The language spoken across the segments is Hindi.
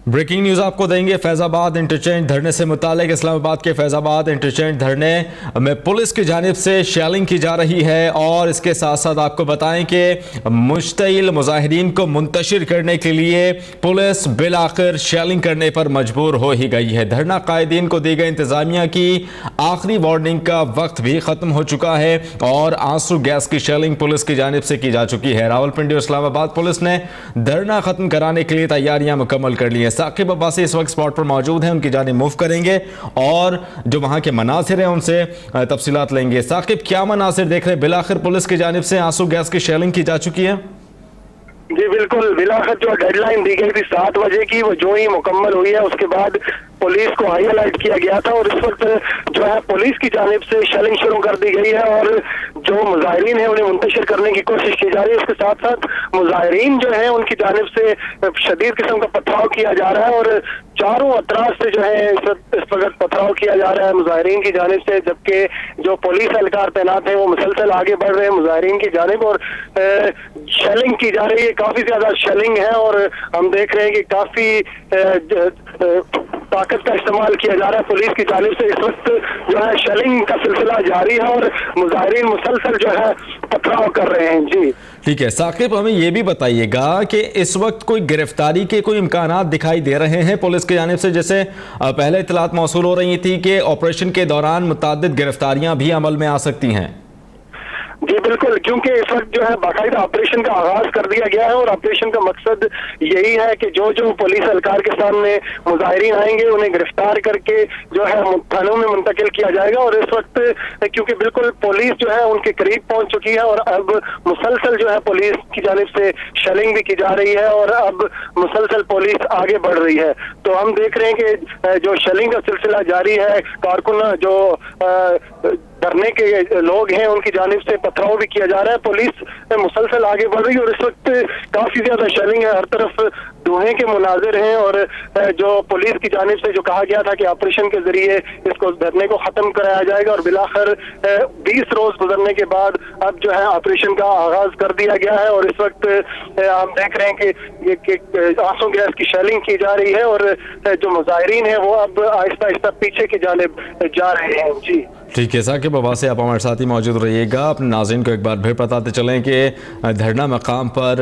ब्रेकिंग न्यूज आपको देंगे। फैजाबाद इंटरचेंज धरने से मुतालिक इस्लामाबाद के फैजाबाद इंटरचेंज धरने में पुलिस की जानिब से शेलिंग की जा रही है और इसके साथ साथ आपको बताएं कि मुश्तिल मुजाहिरीन को मुंतशिर करने के लिए पुलिस बिलाखिर शेलिंग करने पर मजबूर हो ही गई है। धरना कायदीन को दी गई इंतजामिया की आखिरी वार्निंग का वक्त भी खत्म हो चुका है और आंसू गैस की शेलिंग पुलिस की जानिब से की जा चुकी है। रावलपिंडी और इस्लामाबाद पुलिस ने धरना खत्म कराने के लिए तैयारियां मुकम्मल कर ली हैं। साकिब अब्बासी इस वक्त स्पॉट पर मौजूद हैं, उनकी जानिब मूव करेंगे और जो वहां के मनासिर हैं उनसे तफसीलात लेंगे। साकिब, क्या मनासिर देख रहे हैं? बिलाखिर पुलिस की जानिब से आंसू गैस की शेलिंग की जा चुकी है। जी बिल्कुल, बिलाखिर जो डेडलाइन दी गई थी 7 बजे की, वो जो ही मुकम्मल हुई है उसके बाद पुलिस को हाई अलर्ट किया गया था और इस वक्त जो है पुलिस की जानिब से शेलिंग शुरू कर दी गई है और जो मुजाहिरीन है उन्हें मुंतशिर करने की कोशिश की जा रही है। इसके साथ साथ मुजाहिरीन जो है उनकी जानिब से शदीद किस्म का पथराव किया जा रहा है और चारों अतराफ से जो है इस वक्त पथराव किया जा रहा है मुजाहिरीन की जानिब से, जबकि जो पुलिस एहलकार तैनात है वो मुसलसल आगे बढ़ रहे हैं मुजाहिरीन की जानिब और शेलिंग की जा रही है। काफी ज्यादा शेलिंग है और हम देख रहे हैं कि काफी ताकत का इस्तेमाल किया जा रहा है पुलिस की जानिब से। इस वक्त जो है शेलिंग का सिलसिला जारी है और मुजाहिरीन मुसलसल जो है पथराव कर रहे हैं। जी ठीक है साकिब, हमें यह भी बताइएगा कि इस वक्त कोई गिरफ्तारी के कोई इम्कानात दिखाई दे रहे हैं पुलिस की जानिब से? जैसे पहले इतलात मौसूल हो रही थी कि ऑपरेशन के दौरान मुतअद्दिद गिरफ्तारियां भी अमल में आ सकती हैं। जी बिल्कुल, क्योंकि इस वक्त जो है बाकायदा ऑपरेशन का आगाज कर दिया गया है और ऑपरेशन का मकसद यही है कि जो जो पुलिस एहलकार के सामने मुजाहिरीन आएंगे उन्हें गिरफ्तार करके जो है थानों में मुंतकिल किया जाएगा। और इस वक्त क्योंकि बिल्कुल पुलिस जो है उनके करीब पहुंच चुकी है और अब मुसलसल जो है पुलिस की जानिब से शेलिंग भी की जा रही है और अब मुसलसल पुलिस आगे बढ़ रही है। तो हम देख रहे हैं कि जो शेलिंग का सिलसिला जारी है, कारकुन जो धरने के लोग हैं उनकी जानिब से पथराव भी किया जा रहा है, पुलिस मुसलसल आगे बढ़ रही है और इस वक्त काफी ज्यादा शेलिंग है, हर तरफ धुएं के मुनाजिर हैं और जो पुलिस की जानिब से जो कहा गया था कि ऑपरेशन के जरिए इसको धरने को खत्म कराया जाएगा और बिलाखिर 20 रोज गुजरने के बाद अब जो है ऑपरेशन का आगाज कर दिया गया है। और इस वक्त हम देख रहे हैं कि आंसू गैस की शेलिंग की जा रही है और जो मुजाहिरीन है वो अब आहिस्ता आहिस्ता पीछे की जानिब जा रहे हैं। जी ठीक है साकिब अब्बासी, आप हमारे साथ ही मौजूद रहिएगा। अपने नाज़रीन को एक बार फिर बताते चलें कि धरना मकाम पर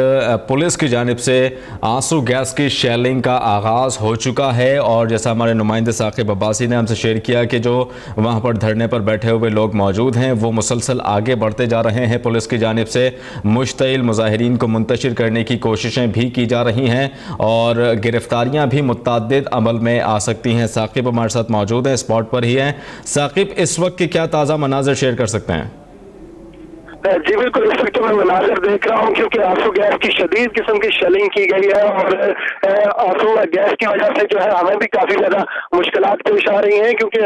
पुलिस की जानिब से आंसू गैस की शेलिंग का आगाज़ हो चुका है और जैसा हमारे नुमाइंदे साकिब अब्बासी ने हमसे शेयर किया कि जो वहाँ पर धरने पर बैठे हुए लोग मौजूद हैं वो मुसलसल आगे बढ़ते जा रहे हैं। पुलिस की जानिब से मुश्तिल मुजाहिरीन को मुंतशिर करने की कोशिशें भी की जा रही हैं और गिरफ्तारियाँ भी मुतअद्दिद अमल में आ सकती हैं। साकिब हमारे साथ मौजूद हैं, स्पॉट पर ही हैं। साकिब, इस वक्त कि क्या ताज़ा मनाज़र शेयर कर सकते हैं? जी बिल्कुल, इस वक्त मैं मनाज़र देख रहा हूँ क्योंकि आंसू गैस की शदीद किस्म की शेलिंग की गई है और आंसू गैस की वजह से जो है हमें भी काफी ज्यादा मुश्किलात पेश आ रही हैं क्योंकि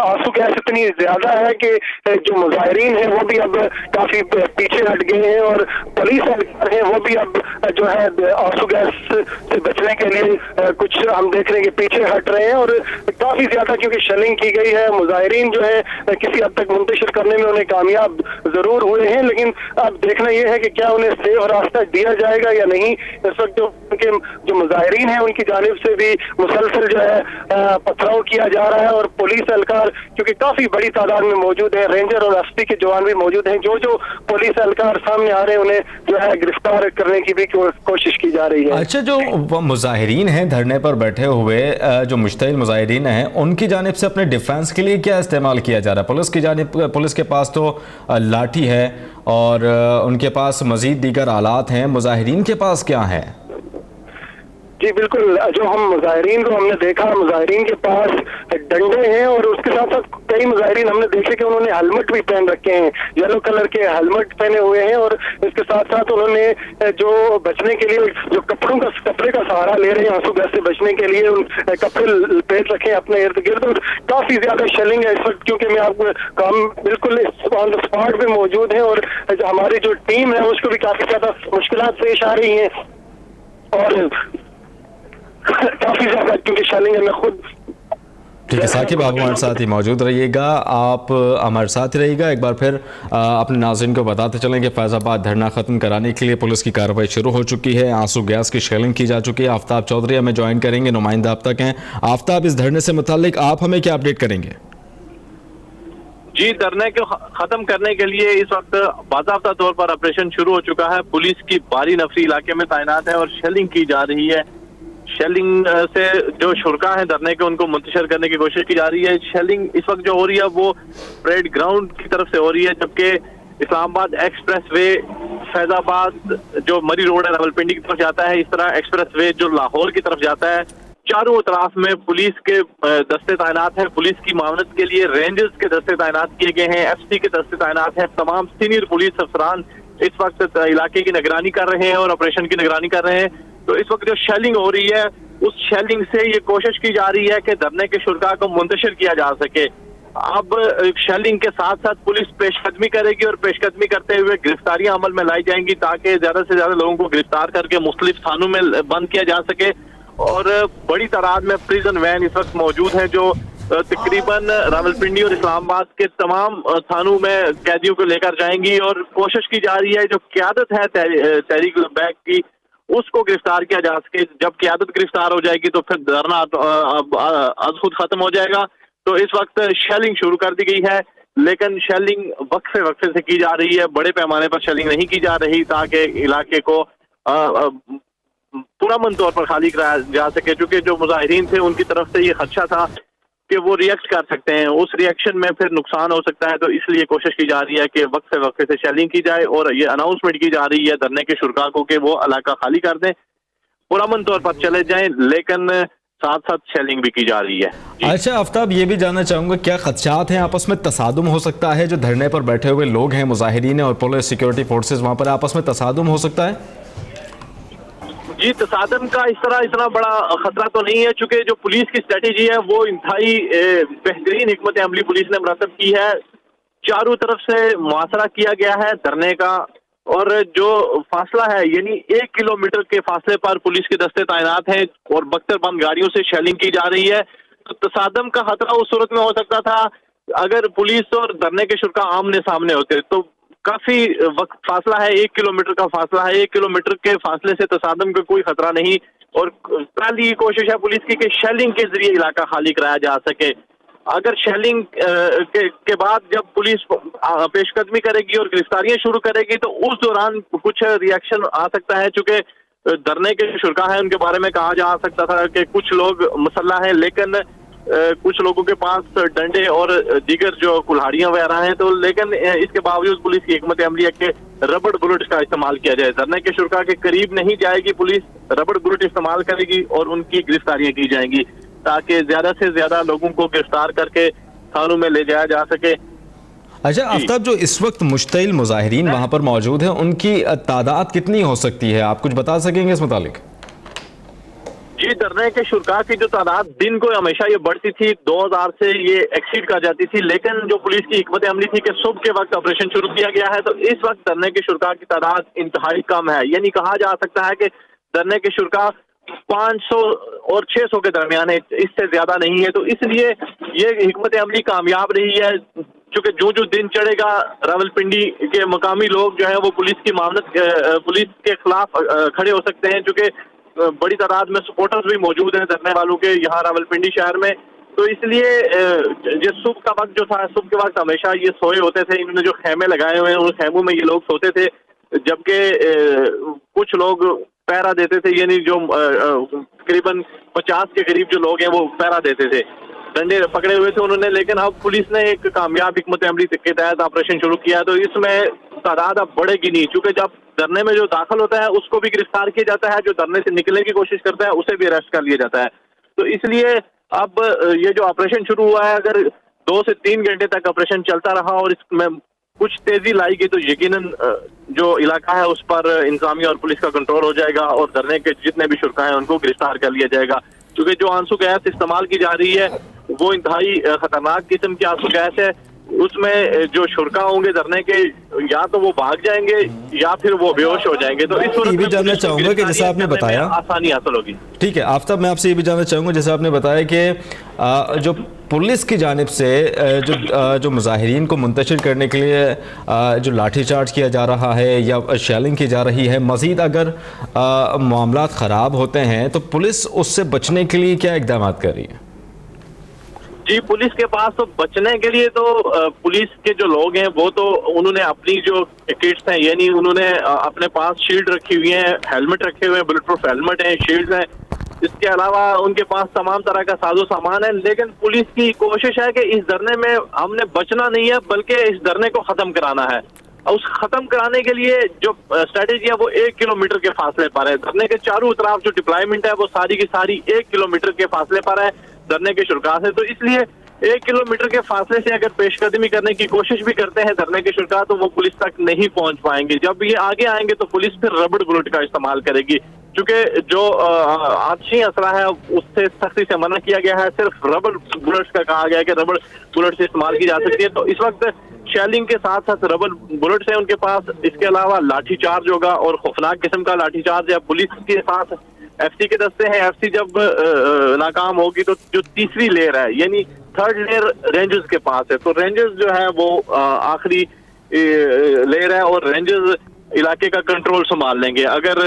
आंसू गैस इतनी ज्यादा है कि जो मुजाहिरीन है वो भी अब काफी पीछे हट गए हैं और पुलिस है वो भी अब जो है आंसू गैस से बचने के लिए कुछ हम देख रहे हैं कि पीछे हट रहे हैं और काफी ज्यादा क्योंकि शेलिंग की गई है। मुजाहिरीन जो है किसी हद तक मुंतशिर करने में उन्हें कामयाब जरूर हुए हैं, लेकिन अब देखना यह है कि क्या उन्हें सेफ रास्ता दिया जाएगा या नहीं। इस वक्त जो मुजाहिरीन हैं उनकी जानिब से भी मुसलसल जो है पथराव किया जा रहा है और पुलिस एहलकार क्योंकि काफी बड़ी तादाद में मौजूद है, रेंजर और एसपी के जवान भी मौजूद हैं, जो जो पुलिस एहलकार सामने आ रहे हैं उन्हें जो है गिरफ्तार करने की भी कोशिश की जा रही है। अच्छा, जो मुजाहिरीन हैं धरने पर बैठे हुए, जो मुश्तिल मुजाहिरीन हैं उनकी जानिब से अपने डिफेंस के लिए क्या इस्तेमाल किया जा रहा है? पुलिस के पास तो लाठी है और उनके पास मजीद दीगर आलात हैं, मुजाहिरीन के पास क्या है? जी बिल्कुल, जो हम मुजाहिरीन को हमने देखा, मुजाहिरीन के पास डंडे हैं और उसके साथ साथ कई मुजाहिरीन हमने देखे कि उन्होंने हेलमेट भी पहन रखे हैं, येलो कलर के हेलमेट पहने हुए हैं और इसके साथ साथ उन्होंने जो बचने के लिए जो कपड़े का सहारा ले रहे हैं आंसू गैस से बचने के लिए, कपड़े लपेट रखे हैं अपने इर्द गिर्द और काफी ज्यादा शेलिंग है इस वक्त क्योंकि मैं आपको हम बिल्कुल ऑन द स्पॉट पे मौजूद हैं और हमारी जो टीम है उसको भी काफी ज्यादा मुश्किलात पेश आ रही हैं और काफी ज्यादा क्योंकि शेलिंग है। मैं खुद ठीक है साकिब, आप हमारे साथ ही मौजूद रहिएगा, आप हमारे साथ ही रहिएगा। एक बार फिर अपने नाज़रीन को बताते चलें कि फैज़ाबाद धरना ख़त्म कराने के लिए पुलिस की कार्रवाई शुरू हो चुकी है। आंसू गैस की शेलिंग की जा चुकी है। आफ्ताब चौधरी हमें ज्वाइन करेंगे, नुमाइंदा अब तक हैं। आफ्ताब, इस धरने से मुताल्लिक आप हमें क्या अपडेट करेंगे? जी, धरने को खत्म करने के लिए इस वक्त बाज़ाब्ता तौर पर ऑपरेशन शुरू हो चुका है। पुलिस की भारी नफरी इलाके में तैनात है और शेलिंग की जा रही है। शेलिंग से जो शुरका है धरने के, उनको मुंतशिर करने की कोशिश की जा रही है। शेलिंग इस वक्त जो हो रही है वो परेड ग्राउंड की तरफ से हो रही है, जबकि इस्लामाबाद एक्सप्रेस वे फैजाबाद जो मरी रोड है रावलपिंडी की तरफ जाता है, इस तरह एक्सप्रेस वे जो लाहौर की तरफ जाता है, चारों तरफ में पुलिस के दस्ते तैनात हैं। पुलिस की मावनत के लिए रेंजर्स के दस्ते तैनात किए गए हैं, एफसी के दस्ते तैनात हैं। तमाम सीनियर पुलिस अफसरान इस वक्त इलाके की निगरानी कर रहे हैं और ऑपरेशन की निगरानी कर रहे हैं। तो इस वक्त जो शेलिंग हो रही है, उस शेलिंग से ये कोशिश की जा रही है कि धरने के शुरका को मुंतशिर किया जा सके। अब शेलिंग के साथ साथ पुलिस पेशकदमी करेगी और पेशकदमी करते हुए गिरफ्तारियां अमल में लाई जाएंगी ताकि ज्यादा से ज्यादा लोगों को गिरफ्तार करके मुख्तलिफ थानों में बंद किया जा सके। और बड़ी तादाद में प्रिजन वैन इस वक्त मौजूद है जो तकरीबन रावलपिंडी और इस्लामाबाद के तमाम थानों में कैदियों को लेकर जाएंगी। और कोशिश की जा रही है जो क्यादत है तहरीक बैग की, उसको गिरफ्तार किया जा सके। जब क्यादत गिरफ्तार हो जाएगी तो फिर धरना आज खुद खत्म हो जाएगा। तो इस वक्त शेलिंग शुरू कर दी गई है, लेकिन शेलिंग वक्फे वक्फे से की जा रही है, बड़े पैमाने पर शेलिंग नहीं की जा रही ताकि इलाके को पुरअमन तौर पर खाली कराया जा सके। क्योंकि जो मुजाहिरीन थे उनकी तरफ से ये खदशा था कि वो रिएक्ट कर सकते हैं, उस रिएक्शन में फिर नुकसान हो सकता है। तो इसलिए कोशिश की जा रही है कि वक्फे वक्फे से शेलिंग की जाए और ये अनाउंसमेंट की जा रही है धरने के शुरका को कि वो इलाका खाली कर दें, पुरअमन तौर पर चले जाएं, लेकिन साथ साथ शेलिंग भी की जा रही है। अच्छा आफ्ताब, ये भी जानना चाहूंगा क्या खदशात हैं, आपस में तसादुम हो सकता है? जो धरने पर बैठे हुए लोग हैं, मुजाहिरीन और पुलिस सिक्योरिटी फोर्सेज, वहां पर आपस में तसादुम हो सकता है? जी, तसादम का इतना बड़ा खतरा तो नहीं है, चूंकि जो पुलिस की स्ट्रेटेजी है वो इंतहाई बेहतरीन हिकमत अमली पुलिस ने मरतब की है। चारों तरफ से मुआसरा किया गया है धरने का, और जो फासला है यानी 1 किलोमीटर के फासले पर पुलिस के दस्ते तैनात हैं और बख्तरबंद गाड़ियों से शेलिंग की जा रही है। तो तसादम का खतरा उस सूरत में हो सकता था अगर पुलिस और धरने के शुरका आमने सामने होते। तो काफी वक्त फासला है, 1 किलोमीटर का फासला है, 1 किलोमीटर के फासले से तसादम का कोई खतरा नहीं। और पहली कोशिश है पुलिस की कि शेलिंग के जरिए इलाका खाली कराया जा सके। अगर शेलिंग के बाद जब पुलिस पेशकदमी करेगी और गिरफ्तारियां शुरू करेगी तो उस दौरान कुछ रिएक्शन आ सकता है। चूंकि धरने के शुरका है उनके बारे में कहा जा सकता था कि कुछ लोग मुसल्ला हैं, लेकिन कुछ लोगों के पास डंडे और दीगर जो कुल्हाड़ियां वगैरह हैं। तो लेकिन इसके बावजूद पुलिस की हिकमत अमली है कि रबड़ बुलेट का इस्तेमाल किया जाए। धरने के शुरका के करीब नहीं जाएगी पुलिस, रबड़ बुलेट इस्तेमाल करेगी और उनकी गिरफ्तारियां की जाएंगी ताकि ज्यादा से ज्यादा लोगों को गिरफ्तार करके थानों में ले जाया जा सके। अच्छा आफ्ताब, जो इस वक्त मुश्तिल मुजाहिरीन वहां पर मौजूद हैं, उनकी तादाद कितनी हो सकती है, आप कुछ बता सकेंगे इस मुतालिक? जी, धरने के शुरका की जो तादाद दिन को हमेशा ये बढ़ती थी, 2000 से ये एक्सीड कर जाती थी, लेकिन जो पुलिस की हिकमत अमली थी कि सुबह के वक्त ऑपरेशन शुरू किया गया है, तो इस वक्त धरने के शुरका की तादाद इंतहाई कम है। यानी कहा जा सकता है कि धरने के शुरका 500 और 600 के दरमियान है, इससे ज्यादा नहीं है। तो इसलिए ये हिकमत अमली कामयाब रही है, क्योंकि जो दिन चढ़ेगा रावलपिंडी के मकामी लोग जो है वो पुलिस की मामलत पुलिस के खिलाफ खड़े हो सकते हैं। चूंकि बड़ी तादाद में सपोर्टर्स भी मौजूद हैं धरने वालों के यहाँ रावलपिंडी शहर में। तो इसलिए ये सुबह का वक्त जो था, सुबह के वक्त हमेशा ये सोए होते थे, इन्होंने जो खेमे लगाए हुए हैं उन खेमों में ये लोग सोते थे, जबकि कुछ लोग पहरा देते थे। यानी जो तकरीबन 50 के करीब जो लोग हैं वो पहरा देते थे, डंडे पकड़े हुए थे उन्होंने। लेकिन अब पुलिस ने एक कामयाब हिकमत अमली के तहत ऑपरेशन शुरू किया, तो इसमें तादाद अब बढ़ेगी नहीं। चूंकि जब धरने में जो दाखिल होता है उसको भी गिरफ्तार किया जाता है, जो धरने से निकलने की कोशिश करता है उसे भी अरेस्ट कर लिया जाता है। तो इसलिए अब ये जो ऑपरेशन शुरू हुआ है, अगर 2 से 3 घंटे तक ऑपरेशन चलता रहा और इसमें कुछ तेजी लाई गई तो यकीनन जो इलाका है उस पर इंतजामिया और पुलिस का कंट्रोल हो जाएगा और धरने के जितने भी शुरका हैं उनको गिरफ्तार कर लिया जाएगा। क्योंकि जो आंसू गैस इस्तेमाल की जा रही है वो इंतहाई खतरनाक किस्म की आंसू गैस है। उसमें जो शुरका होंगे धरने के या तो वो भाग जाएंगे या फिर वो बेहोश हो जाएंगे। तो इस ये भी जानना चाहूंगा कि जैसे आपने बताया आसानी हासिल होगी। ठीक है आफ्ताब, मैं आपसे ये भी जानना चाहूंगा जैसे आपने बताया कि जो पुलिस की जानिब से जो मुजाहिरीन को मुंतशिर करने के लिए जो लाठीचार्ज किया जा रहा है या शेलिंग की जा रही है, मज़ीद अगर मामला ख़राब होते हैं तो पुलिस उससे बचने के लिए क्या इक़दाम कर रही है? जी, पुलिस के पास तो बचने के लिए तो पुलिस के जो लोग हैं वो तो उन्होंने अपनी जो किट्स हैं, यानी उन्होंने अपने पास शील्ड रखी हुई है, हेलमेट रखे हुए हैं, बुलेट प्रूफ हेलमेट है, शील्ड हैं। इसके अलावा उनके पास तमाम तरह का साजो सामान है। लेकिन पुलिस की कोशिश है कि इस धरने में हमने बचना नहीं है बल्कि इस धरने को खत्म कराना है। उस खत्म कराने के लिए जो स्ट्रेटेजी है वो 1 किलोमीटर के फासले पर है। धरने के चारों तरफ जो डिप्लॉयमेंट है वो सारी की सारी 1 किलोमीटर के फासले पर है धरने के शुरा से। तो इसलिए 1 किलोमीटर के फासले से अगर पेशकदमी करने की कोशिश भी करते हैं धरने के शुरा तो वो पुलिस तक नहीं पहुंच पाएंगे। जब ये आगे आएंगे तो पुलिस फिर रबड़ बुलेट का इस्तेमाल करेगी, क्योंकि जो आतशी असला है उससे सख्ती से मना किया गया है। सिर्फ रबड़ बुलेट्स का कहा गया है कि रबड़ बुलेट से इस्तेमाल की जा सकती है। तो इस वक्त शेलिंग के साथ साथ रबड़ बुलेट्स है उनके पास। इसके अलावा लाठीचार्ज होगा और खौफनाक किस्म का लाठीचार्ज है। पुलिस के साथ एफसी के दस्ते हैं। एफसी जब नाकाम होगी तो जो तीसरी लेयर है यानी थर्ड लेयर रेंजर्स के पास है। तो रेंजर्स जो है वो आखिरी लेयर है और रेंजर्स इलाके का कंट्रोल संभाल लेंगे। अगर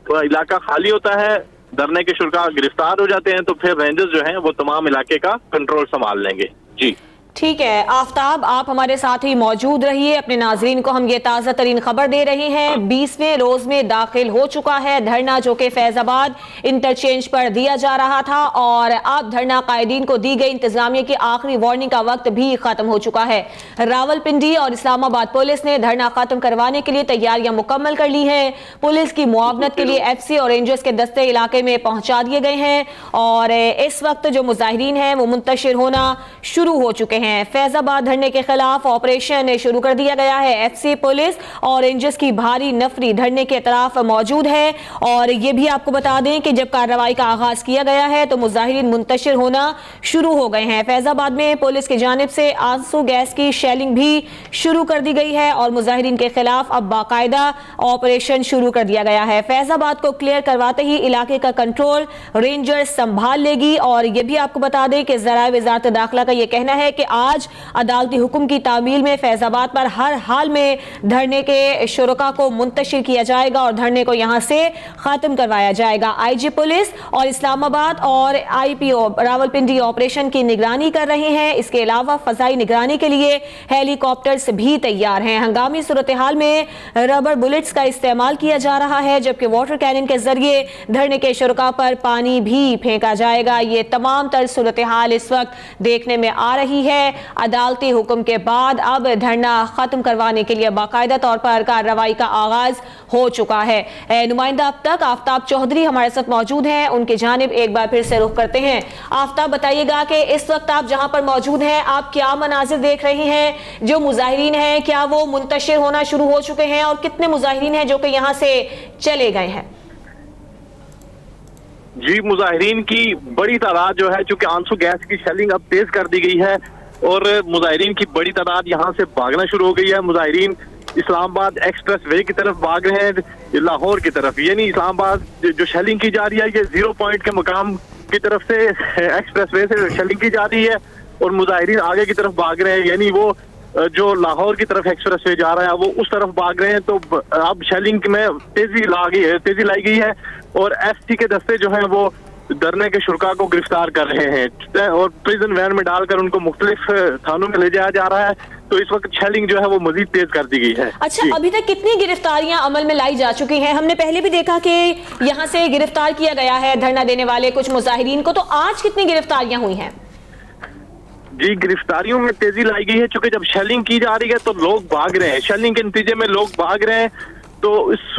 इलाका खाली होता है, धरने के शुरा गिरफ्तार हो जाते हैं तो फिर रेंजर्स जो हैं वो तमाम इलाके का कंट्रोल संभाल लेंगे। जी ठीक है आफ्ताब, आप हमारे साथ ही मौजूद रहिए। अपने नाजरीन को हम ये ताज़ा तरीन खबर दे रहे हैं। 20वें रोज में दाखिल हो चुका है धरना जो कि फैजाबाद इंटरचेंज पर दिया जा रहा था और अब धरना कायदीन को दी गई इंतजामिया की आखिरी वार्निंग का वक्त भी खत्म हो चुका है। रावलपिंडी और इस्लामाबाद पुलिस ने धरना खत्म करवाने के लिए तैयारियां मुकम्मल कर ली है। पुलिस की मुआवनत के लिए एफसी और रेंजर्स के दस्ते इलाके में पहुंचा दिए गए हैं और इस वक्त जो मुजाहिरीन हैं वो मुंतशिर होना शुरू हो चुके हैं। फैजाबाद धरने के खिलाफ ऑपरेशन शुरू कर दिया गया है। एफसी, पुलिस और रेंजर्स की भारी नफरी धरने के तरफ मौजूद है और ये भी आपको बता दें कि जब कार्रवाई का आगाज किया गया है तो मुजाहिरीन मुंतशिर होना शुरू हो गए हैं। फैजाबाद में पुलिस की जानिब से आंसू गैस की शेलिंग भी शुरू कर दी गई है और मुजाहिरीन के खिलाफ अब बाकायदा ऑपरेशन शुरू कर दिया गया है। फैजाबाद को क्लियर करवाते ही इलाके का कंट्रोल रेंजर्स संभाल लेगी और ये भी आपको बता दें कि ज़राए वज़ारत दाखिला का यह कहना है कि आज अदालती हुक्म की तामील में फैजाबाद पर हर हाल में धरने के शुरका को मुंतशिर किया जाएगा और धरने को यहां से खत्म करवाया जाएगा। आईजी पुलिस और इस्लामाबाद और आईपीओ रावलपिंडी ऑपरेशन की निगरानी कर रहे हैं। इसके अलावा फजाई निगरानी के लिए हेलीकॉप्टर्स भी तैयार हैं। हंगामी सूरत हाल में रबर बुलेट्स का इस्तेमाल किया जा रहा है जबकि वाटर कैनन के जरिए धरने के शुरका पर पानी भी फेंका जाएगा। ये तमाम तर सूरत हाल इस वक्त देखने में आ रही है। अदालती हुक्म के बाद अब धरना खत्म करवाने के लिए बाकायदा तौर पर कार्रवाई का आगाज हो चुका है। नुमाइंदा अब तक आफ्ताब चौधरी हमारे साथ मौजूद हैं, उनकी जानिब एक बार फिर से रुख करते हैं। आफ्ताब, बताइएगा कि इस वक्त आप जहां पर मौजूद हैं आप क्या मनाजिर देख रही हैं? जो मुजाहिरीन हैं क्या वो मुंतशिर होना शुरू हो चुके हैं और कितने मुजाहिरीन हैं जो कि यहां से चले गए हैं? जी, मुजाहिरीन की बड़ी तादाद जो है, चूंकि आंसू गैस की शेलिंग अब तेज कर दी गई है और मुजाहिरीन की बड़ी तादाद यहाँ से भागना शुरू हो गई है। मुजाहिरीन इस्लामाबाद एक्सप्रेस वे की तरफ भाग रहे हैं, लाहौर की तरफ। यानी इस्लामाबाद जो शेलिंग की जा रही है ये 0 पॉइंट के मकाम की तरफ से एक्सप्रेस वे से शेलिंग की जा रही है और मुजाहिरीन आगे की तरफ भाग रहे हैं। यानी वो जो लाहौर की तरफ एक्सप्रेस वे जा रहा है वो उस तरफ भाग रहे हैं। तो अब शेलिंग में तेजी लाई गई है और एफसी के दस्ते जो है वो धरने के शुरा को गिरफ्तार कर रहे हैं और प्रिजन वैन में डालकर उनको मुख्तलिफ थानों में ले जाया जा रहा है। तो इस वक्त शेलिंग जो है वो मजीद तेज कर दी गई है। अच्छा, अभी तक कितनी गिरफ्तारियां अमल में लाई जा चुकी हैं? हमने पहले भी देखा कि यहाँ से गिरफ्तार किया गया है धरना देने वाले कुछ मुजाहिरीन को, तो आज कितनी गिरफ्तारियां हुई हैं? जी, गिरफ्तारियों में तेजी लाई गई है क्योंकि जब शेलिंग की जा रही है तो लोग भाग रहे हैं। शेलिंग के नतीजे में लोग भाग रहे हैं। तो इस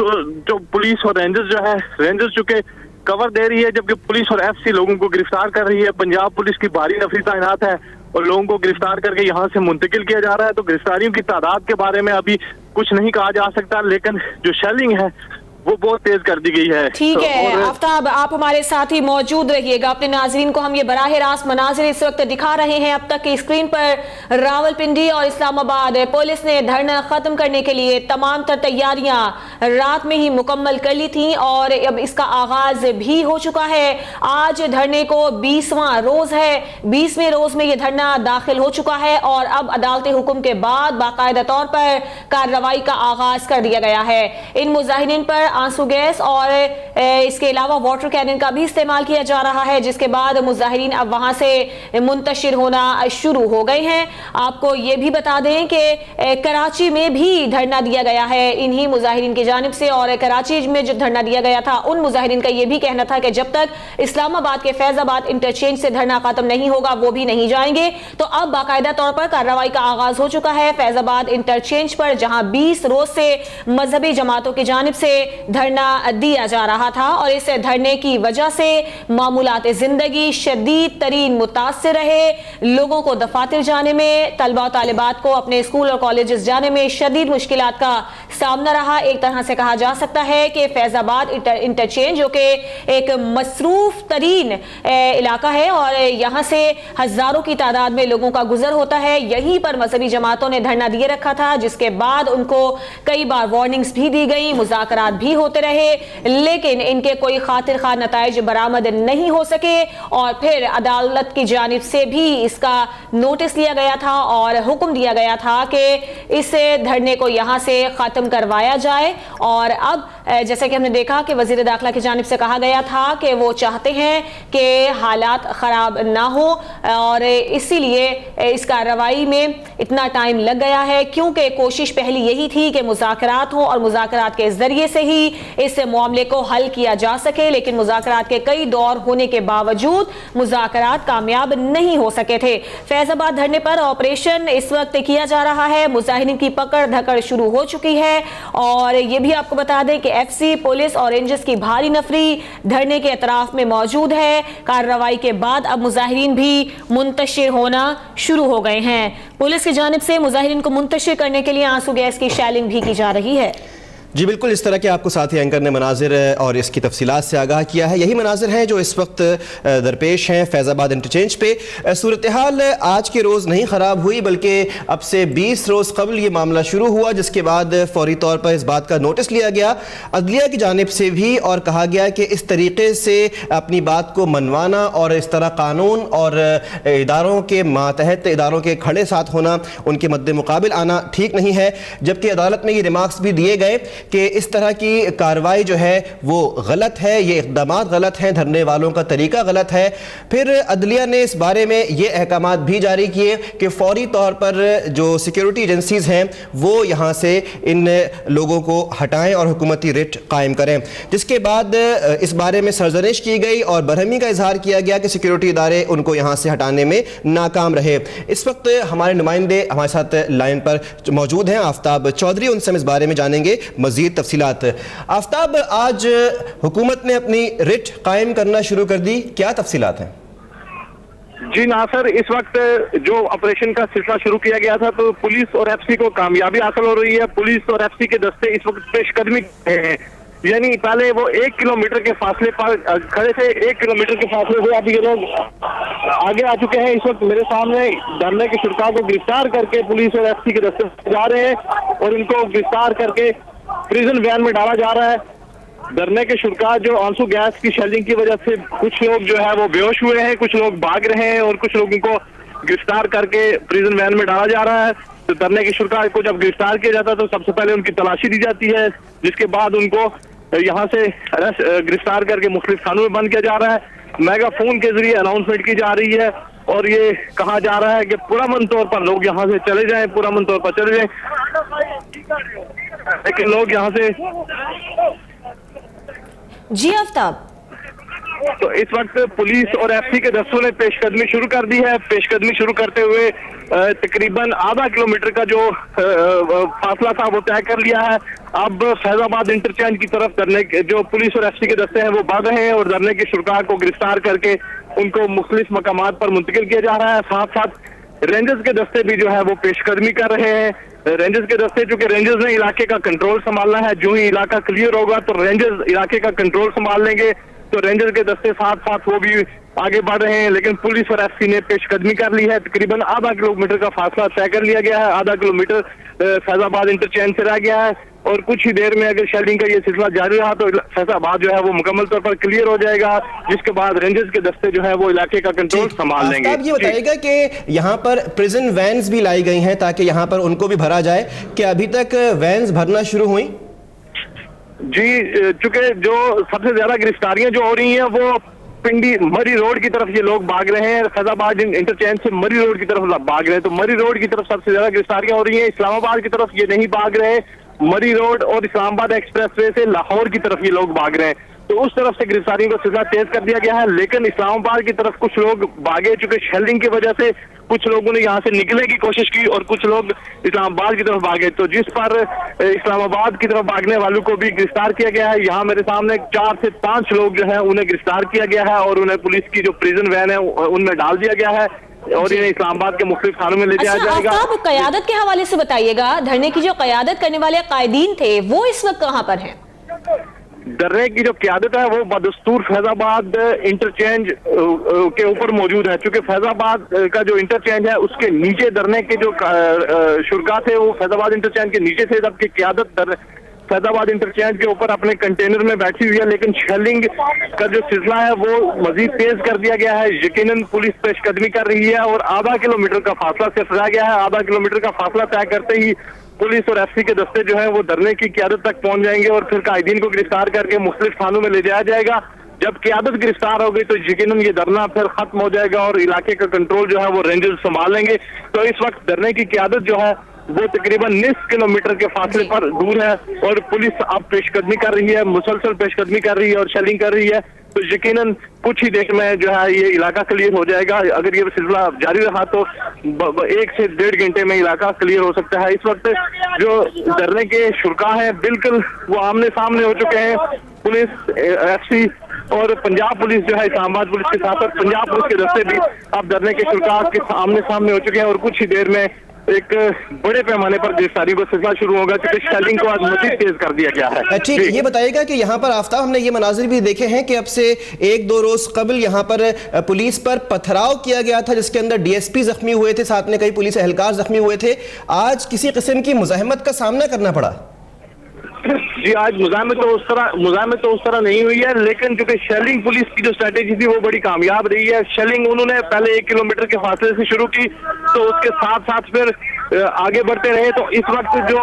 जो पुलिस और रेंजर्स जो है, रेंजर्स चूंकि कवर दे रही है जबकि पुलिस और एफसी लोगों को गिरफ्तार कर रही है। पंजाब पुलिस की भारी नफरी तैनात है और लोगों को गिरफ्तार करके यहाँ से मुंतकिल किया जा रहा है। तो गिरफ्तारियों की तादाद के बारे में अभी कुछ नहीं कहा जा सकता, लेकिन जो शेलिंग है वो बहुत तेज कर दी गई है। ठीक है आफ्ताब, आप हमारे साथ ही मौजूद रहिएगा। अपने नाजरीन को हम ये बराह रास्त मनाजिर इस वक्त दिखा रहे हैं अब तक की स्क्रीन पर। रावलपिंडी और इस्लामाबाद पुलिस ने धरना खत्म करने के लिए तमाम तर तैयारियां रात में ही मुकम्मल कर ली थी और अब इसका आगाज भी हो चुका है। आज धरने को 20वां रोज है, 20वें रोज में ये धरना दाखिल हो चुका है और अब अदालती हुक्म के बाद बाकायदा तौर पर कार्रवाई का आगाज कर दिया गया है। इन मुजाहिरीन पर आंसू गैस और इसके अलावा वाटर कैनन का भी इस्तेमाल किया जा रहा है, जिसके बाद मुजाहिरीन अब वहां से मुंतशिर होना शुरू हो गए हैं। आपको ये भी बता दें कि कराची में भी धरना दिया गया है इन्हीं मुजाहिरीन की जानिब से, और कराची में जो धरना दिया गया था उन मुजाहिरीन का यह भी कहना था कि जब तक इस्लामाबाद के फैजाबाद इंटरचेंज से धरना खत्म नहीं होगा वो भी नहीं जाएंगे। तो अब बाकायदा तौर पर कार्रवाई का आगाज हो चुका है फैजाबाद इंटरचेंज पर, जहां 20 रोज से मजहबी जमातों की जानिब से धरना दिया जा रहा था और इस धरने की वजह से मामूलात जिंदगी शदीद तरीन मुतासिर रहे। लोगों को दफातर जाने में, तलबा तालिबात को अपने स्कूल और कॉलेजेस जाने में शदीद मुश्किलात का सामना रहा। एक तरह से कहा जा सकता है कि फैजाबाद इंटरचेंज जो कि एक मसरूफ तरीन इलाका है और यहां से हजारों की तादाद में लोगों का गुजर होता है, यहीं पर मजहबी जमातों ने धरना दिए रखा था, जिसके बाद उनको कई बार वार्निंग्स भी दी गई, मुज़ाकरात भी होते रहे, लेकिन इनके कोई खातिर खा नताइज बरामद नहीं हो सके और फिर अदालत की जानिब से भी इसका नोटिस लिया गया था और हुक्म दिया गया था कि इस धरने को यहां से खत्म करवाया जाए। और अब जैसे कि हमने देखा कि वजीर दाखिला की जानिब से कहा गया था कि वो चाहते हैं कि हालात खराब ना हो और इसीलिए इस कार्रवाई में इतना टाइम लग गया है, क्योंकि कोशिश पहली यही थी कि मुज़ाकरात हो और मुज़ाकरात के जरिए से ही इस मामले को हल किया जा सके, लेकिन मुज़ाकरात के कई दौर होने के बावजूद मुज़ाकरात कामयाब नहीं हो सके थे। फैजाबाद धरने पर ऑपरेशन इस वक्त किया जा रहा है, मुजाहिरीन की पकड़ धकड़ शुरू हो चुकी है और ये भी आपको बता दें कि एफसी, पुलिस और रेंजर्स की भारी नफरी धरने के अतराफ में मौजूद है। कार्रवाई के बाद अब मुजाहिरीन भी मुंतशिर होना शुरू हो गए हैं। पुलिस की जानिब से मुजाहिरीन को मुंतशिर करने के लिए आंसू गैस की शेलिंग भी की जा रही है। जी बिल्कुल, इस तरह के आपको साथी एंकर ने मनाजिर और इसकी तफसीलात से आगाह किया है। यही मनाजिर हैं जो इस वक्त दरपेश हैं फैज़ाबाद इंटरचेंज पे। सूरत हाल आज के रोज़ नहीं ख़राब हुई, बल्कि अब से 20 रोज़ कबल ये मामला शुरू हुआ, जिसके बाद फ़ौरी तौर पर इस बात का नोटिस लिया गया अदलिया की जानिब से भी और कहा गया कि इस तरीके से अपनी बात को मनवाना और इस तरह कानून और इदारों के मातहत इदारों के खड़े साथ होना, उनके मद्दे मुकाबिल आना ठीक नहीं है। जबकि अदालत में ये रिमार्क्स भी दिए गए कि इस तरह की कार्रवाई जो है वो गलत है, ये इक़दामात गलत हैं, धरने वालों का तरीका गलत है। फिर अदलिया ने इस बारे में ये अहकामात भी जारी किए कि फौरी तौर पर जो सिक्योरिटी एजेंसीज़ हैं वो यहाँ से इन लोगों को हटाएं और हुकूमती रिट कायम करें, जिसके बाद इस बारे में सरजनिश की गई और बरहमी का इजहार किया गया कि सिक्योरिटी इदारे उनको यहाँ से हटाने में नाकाम रहे। इस वक्त हमारे नुमाइंदे हमारे साथ लाइन पर मौजूद हैं, आफ्ताब चौधरी, उनसे हम इस बारे में जानेंगे मजीद तफसीलात। आफ्ताब, आज हुकूमत ने अपनी रिट कायम करना शुरू कर दी, क्या तफसीलात हैं? जी नासर, इस वक्त जो ऑपरेशन का सिलसिला शुरू किया गया था तो पुलिस और एफसी को कामयाबी हासिल हो रही है। पुलिस और एफसी के दस्ते इस वक्त पेशकदमी कर रहे हैं, यानी पहले वो 1 किलोमीटर के फासले पर खड़े थे, 1 किलोमीटर के फासले से अब ये लोग आगे आ चुके हैं। इस वक्त मेरे सामने धरने के शुरका को गिरफ्तार करके पुलिस और एफसी के दस्ते जा रहे हैं और इनको गिरफ्तार करके प्रिजन वैन में डाला जा रहा है। धरने के शुरका जो आंसू गैस की शेलिंग की वजह से कुछ लोग जो है वो बेहोश हुए हैं, कुछ लोग भाग रहे हैं और कुछ लोगों को गिरफ्तार करके प्रिजन वैन में डाला जा रहा है। तो धरने के शुरका को जब गिरफ्तार किया जाता है तो सबसे पहले उनकी तलाशी दी जाती है, जिसके बाद उनको यहाँ से गिरफ्तार करके मुख्तलिफ थानों में बंद किया जा रहा है। मेगाफोन के जरिए अनाउंसमेंट की जा रही है और ये कहा जा रहा है कि पुरअमन तौर पर लोग यहाँ से चले जाएं, पुरअमन तौर पर चले जाएं, लेकिन लोग यहाँ से। जी आफ्ताब, तो इस वक्त पुलिस और एफसी के दस्तों ने पेशकदमी शुरू कर दी है। पेशकदमी शुरू करते हुए तकरीबन आधा किलोमीटर का जो फासला था वो तय कर लिया है। अब फैजाबाद इंटरचेंज की तरफ धरने जो पुलिस और एफसी के दस्ते हैं वो बढ़ रहे हैं और धरने के शुरका को गिरफ्तार करके उनको मुख्तलिफ मकामात पर मुंतकिल किया जा रहा है। साथ साथ रेंजर्स के दस्ते भी जो है वो पेशकदमी कर रहे हैं रेंजर्स के दस्ते, चूंकि रेंजर्स ने इलाके का कंट्रोल संभालना है, जो ही इलाका क्लियर होगा तो रेंजर्स इलाके का कंट्रोल संभाल लेंगे। तो रेंजर्स के दस्ते साथ साथ वो भी आगे बढ़ रहे हैं, लेकिन पुलिस और एफसी ने पेशकदमी कर ली है। तकरीबन आधा किलोमीटर का फासला तय कर लिया गया है, आधा किलोमीटर फैजाबाद इंटरचेंज से रह गया है और कुछ ही देर में अगर शेलिंग का ये सिलसिला जारी रहा तो फैजाबाद जो है वो मुकम्मल तौर पर क्लियर हो जाएगा, जिसके बाद रेंजर्स के दस्ते जो है वो इलाके का कंट्रोल संभाल लेंगे। आप ये बताइएगा कि यहाँ पर प्रिजन वैन्स भी लाई गई हैं ताकि यहाँ पर उनको भी भरा जाए, कि अभी तक वैन्स भरना शुरू हुई? जी, चूंकि जो सबसे ज्यादा गिरफ्तारियां जो हो रही हैं वो पिंडी मरी रोड की तरफ ये लोग भाग रहे हैं, फैजाबाद इंटरचेंज से मरी रोड की तरफ भाग रहे हैं। तो मरी रोड की तरफ सबसे ज्यादा गिरफ्तारियां हो रही हैं। इस्लामाबाद की तरफ ये नहीं भाग रहे, मरी रोड और इस्लामाबाद एक्सप्रेसवे से लाहौर की तरफ ये लोग भाग रहे हैं। तो उस तरफ से गिरफ्तारियों का सिलसिला तेज कर दिया गया है, लेकिन इस्लामाबाद की तरफ कुछ लोग भागे, चूंकि शेलिंग की वजह से कुछ लोगों ने यहाँ से निकलने की कोशिश की और कुछ लोग इस्लामाबाद की तरफ भागे। तो जिस पर इस्लामाबाद की तरफ भागने वालों को भी गिरफ्तार किया गया है। यहाँ मेरे सामने 4 से 5 लोग जो है उन्हें गिरफ्तार किया गया है और उन्हें पुलिस की जो प्रिजन वैन है उनमें डाल दिया गया है और इन्हें इस्लामाबाद के मुख्तलिफ थानों में ले जाया जाएगा। आप क़यादत के हवाले से बताइएगा, धरने की जो क़यादत करने वाले कायदीन थे वो इस वक्त कहाँ पर हैं? धरने की जो क़यादत है वो बदस्तूर फैजाबाद इंटरचेंज के ऊपर मौजूद है, क्योंकि फैजाबाद का जो इंटरचेंज है उसके नीचे धरने के जो शुरका थे वो फैजाबाद इंटरचेंज के नीचे थे, जबकि क़यादत फैजाबाद इंटरचेंज के ऊपर अपने कंटेनर में बैठी हुई है। लेकिन शेलिंग का जो सिलसिला है वो मजीद तेज कर दिया गया है। यकीनन पुलिस पेशकदमी कर रही है और आधा किलोमीटर का फासला सिर्फ रह गया है। आधा किलोमीटर का फासला तय करते ही पुलिस और एफसी के दस्ते जो है वो धरने की क़यादत तक पहुंच जाएंगे और फिर कायदीन को गिरफ्तार करके मुख्तलिफ थानों में ले जाया जाएगा। जब क़यादत गिरफ्तार हो गई तो यकीनन ये धरना फिर खत्म हो जाएगा और इलाके का कंट्रोल जो है वो रेंजर्स संभाल लेंगे। तो इस वक्त धरने की क़यादत जो है वो तकरीबन 9 किलोमीटर के फासले पर दूर है और पुलिस अब पेशकदमी कर रही है, मुसलसल पेशकदमी कर रही है और शेलिंग कर रही है। तो यकीनन कुछ ही देर में जो है ये इलाका क्लियर हो जाएगा। अगर ये सिलसिला जारी रहा तो 1 से 1.5 घंटे में इलाका क्लियर हो सकता है। इस वक्त जो धरने के शुरका हैं बिल्कुल वो आमने सामने हो चुके हैं। पुलिस, एफसी और पंजाब पुलिस जो है इस्लामाबाद पुलिस के साथ और पंजाब पुलिस के दस्ते भी अब धरने के शुरका के आमने सामने हो चुके हैं और कुछ ही देर में एक बड़े पैमाने पर गिरफ्तारी का सिलसिला शुरू होगा, क्योंकि शेलिंग को आज मजीद तेज कर दिया गया है। ठीक, ये बताइएगा कि यहाँ पर आफ्ताब हमने ये मनाजिर भी देखे हैं कि अब से 1-2 रोज कबल यहाँ पर पुलिस पर पथराव किया गया था जिसके अंदर डीएसपी जख्मी हुए थे, साथ में कई पुलिस एहलकार जख्मी हुए थे। आज किसी किस्म की मुज़ाहमत का सामना करना पड़ा? जी, आज मुज़ाहमत तो उस तरह नहीं हुई है, लेकिन चूंकि शेलिंग पुलिस की जो स्ट्रेटेजी थी वो बड़ी कामयाब रही है। शेलिंग उन्होंने पहले 1 किलोमीटर के फासले से शुरू की तो उसके साथ साथ फिर आगे बढ़ते रहे। तो इस वक्त जो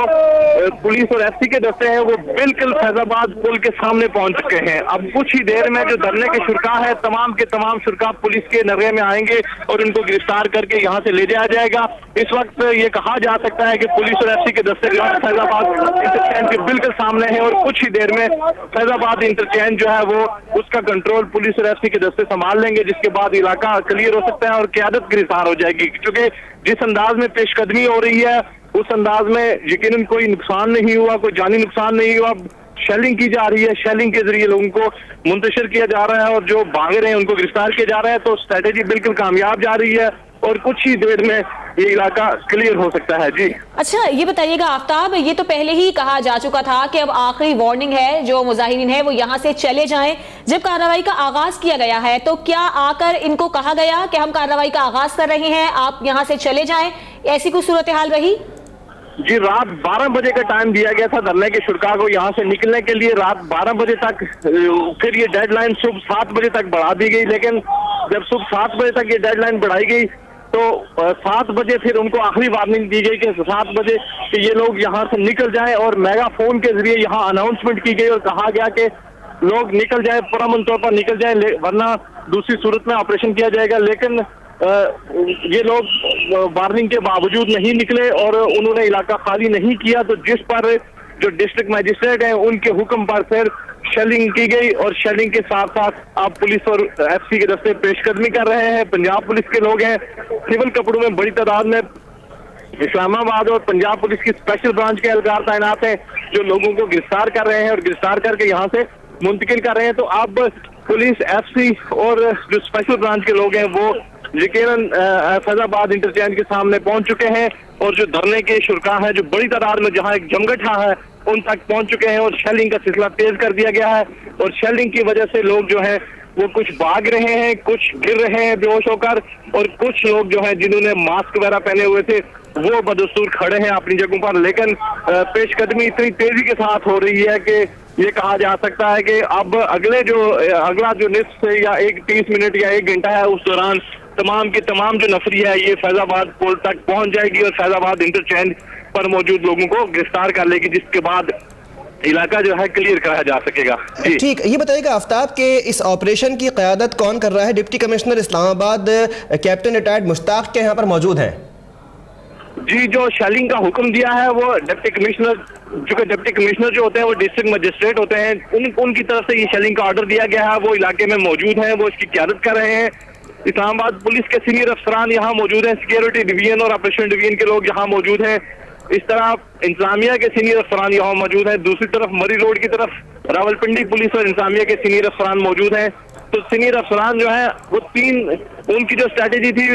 पुलिस और एफसी के दस्ते हैं वो बिल्कुल फैजाबाद पुल के सामने पहुंच चुके हैं। अब कुछ ही देर में जो धरने के शुरका है तमाम के तमाम शुरका पुलिस के नगरे में आएंगे और उनको गिरफ्तार करके यहाँ से ले जाया जाएगा। इस वक्त ये कहा जा सकता है कि पुलिस और एफसी के दस्ते जो है फैजाबाद इंटरचेंज के बिल्कुल सामने है और कुछ ही देर में फैजाबाद इंटरचेंज जो है वो उसका कंट्रोल पुलिस और एफसी के दस्ते संभाल लेंगे, जिसके बाद इलाका क्लियर हो सकता है और क़यादत गिरफ्तार हो जाएगी। क्योंकि जिस अंदाज में पेशकदमी हो रही है उस अंदाज में यकीनन कोई नुकसान नहीं हुआ, कोई जानी नुकसान नहीं हुआ। शेलिंग की जा रही है, शेलिंग के जरिए लोगों को मुंतशिर किया जा रहा है और जो भाग रहे हैं उनको गिरफ्तार किया जा रहा है। तो स्ट्रेटेजी बिल्कुल कामयाब जा रही है और कुछ ही देर में ये इलाका क्लियर हो सकता है। जी अच्छा, ये बताइएगा आफ्ताब, ये तो पहले ही कहा जा चुका था कि अब आखिरी वार्निंग है, जो मुजाहिरीन है वो यहाँ से चले जाएं। जब कार्रवाई का आगाज किया गया है तो क्या आकर इनको कहा गया कि हम कार्रवाई का आगाज कर रहे हैं, आप यहाँ से चले जाएं? ऐसी कोई सूरत हाल रही? जी, रात 12 बजे का टाइम दिया गया था धरने के शुरका को यहाँ से निकलने के लिए, रात 12 बजे तक। फिर ये डेडलाइन सुबह 7 बजे तक बढ़ा दी गई, लेकिन जब सुबह 7 बजे तक ये डेडलाइन बढ़ाई गई तो 7 बजे फिर उनको आखिरी वार्निंग दी गई कि 7 बजे कि ये लोग यहाँ से निकल जाएं और मेगाफोन के जरिए यहाँ अनाउंसमेंट की गई और कहा गया कि लोग निकल जाएं, पुरअमन तौर पर निकल जाएं, वरना दूसरी सूरत में ऑपरेशन किया जाएगा। लेकिन ये लोग वार्निंग के बावजूद नहीं निकले और उन्होंने इलाका खाली नहीं किया। तो जिस पर जो डिस्ट्रिक्ट मजिस्ट्रेट हैं उनके हुक्म पर फिर शेलिंग की गई और शेलिंग के साथ साथ अब पुलिस और एफसी के दस्ते पेशकदमी कर रहे हैं। पंजाब पुलिस के लोग हैं, सिविल कपड़ों में बड़ी तादाद में इस्लामाबाद और पंजाब पुलिस की स्पेशल ब्रांच के एहलकार तैनात हैं जो लोगों को गिरफ्तार कर रहे हैं और गिरफ्तार करके यहाँ से मुंतकिल कर रहे हैं। तो अब पुलिस, एफसी और जो स्पेशल ब्रांच के लोग हैं वो यकीनन फैजाबाद इंटरचेंज के सामने पहुंच चुके हैं और जो धरने के शुरा है जो बड़ी तादाद में जहां एक जमघटा है उन तक पहुंच चुके हैं और शेलिंग का सिलसिला तेज कर दिया गया है। और शेलिंग की वजह से लोग जो है वो कुछ भाग रहे हैं, कुछ गिर रहे हैं बेहोश होकर, और कुछ लोग जो है जिन्होंने मास्क वगैरह पहने हुए थे वो बदस्तूर खड़े हैं अपनी जगहों पर। लेकिन पेशकदमी इतनी तेजी के साथ हो रही है कि ये कहा जा सकता है कि अब अगला जो निस्फ या 30 मिनट या 1 घंटा है उस दौरान तमाम की तमाम जो नफरी है ये फैजाबाद पुल तक पहुंच जाएगी और फैजाबाद इंटरचेंज पर मौजूद लोगों को गिरफ्तार कर लेगी, जिसके बाद इलाका जो है क्लियर कराया जा सकेगा। जी ठीक, ये बताइएगा आफ्ताब के इस ऑपरेशन की क़यादत कौन कर रहा है? Deputy commissioner Islamabad captain retired Mushtaq के यहाँ पर मौजूद हैं। जी, जो शेलिंग का हुक्म दिया है वो डिप्टी कमिश्नर, जो कि डिप्टी कमिश्नर जो होते हैं वो डिस्ट्रिक्ट मजिस्ट्रेट होते हैं, उनकी तरफ से ये शेलिंग का ऑर्डर दिया गया है। वो इलाके में मौजूद हैं, वो इसकी क़यादत कर रहे हैं। इस्लामाबाद पुलिस के सीनियर अफसरान यहाँ मौजूद हैं, सिक्योरिटी डिवीजन और ऑपरेशन डिवीजन के लोग यहाँ मौजूद हैं। इस तरह इंतजामिया के सीनियर अफसरान यहाँ मौजूद हैं। दूसरी तरफ मरी रोड की तरफ रावलपिंडी पुलिस और इंतजामिया के सीनियर अफसरान मौजूद हैं। तो सीनियर अफसरान जो है वो उनकी जो स्ट्रैटेजी थी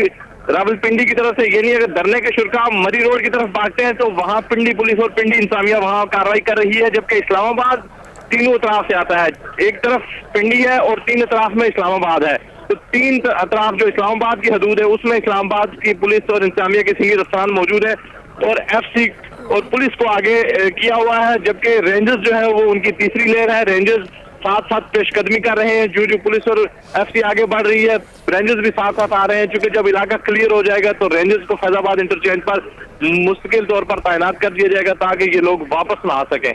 रावलपिंडी की तरफ से, ये नहीं अगर धरने के शुरा मरी रोड की तरफ भागते हैं तो वहां पिंडी पुलिस और पिंडी इंतजामिया वहां कार्रवाई कर रही है, जबकि इस्लामाबाद तीनों अतराफ से आता है। एक तरफ पिंडी है और 3 अतराफ में इस्लामाबाद है। तो 3 अतराफ जो इस्लामाबाद की हदूद है उसमें इस्लामाबाद की पुलिस और इंतजामिया के सीनियर अफसरान मौजूद है और FC और पुलिस को आगे किया हुआ है, जबकि रेंजर्स जो है वो उनकी तीसरी लेयर है। रेंजर्स साथ साथ पेशकदमी कर रहे हैं, जो पुलिस और FC आगे बढ़ रही है रेंजर्स भी साथ साथ आ रहे हैं, क्योंकि जब इलाका क्लियर हो जाएगा तो रेंजर्स को फैजाबाद इंटरचेंज पर मुस्तकिल तौर पर तैनात कर दिया जाएगा ताकि ये लोग वापस ना आ सकें।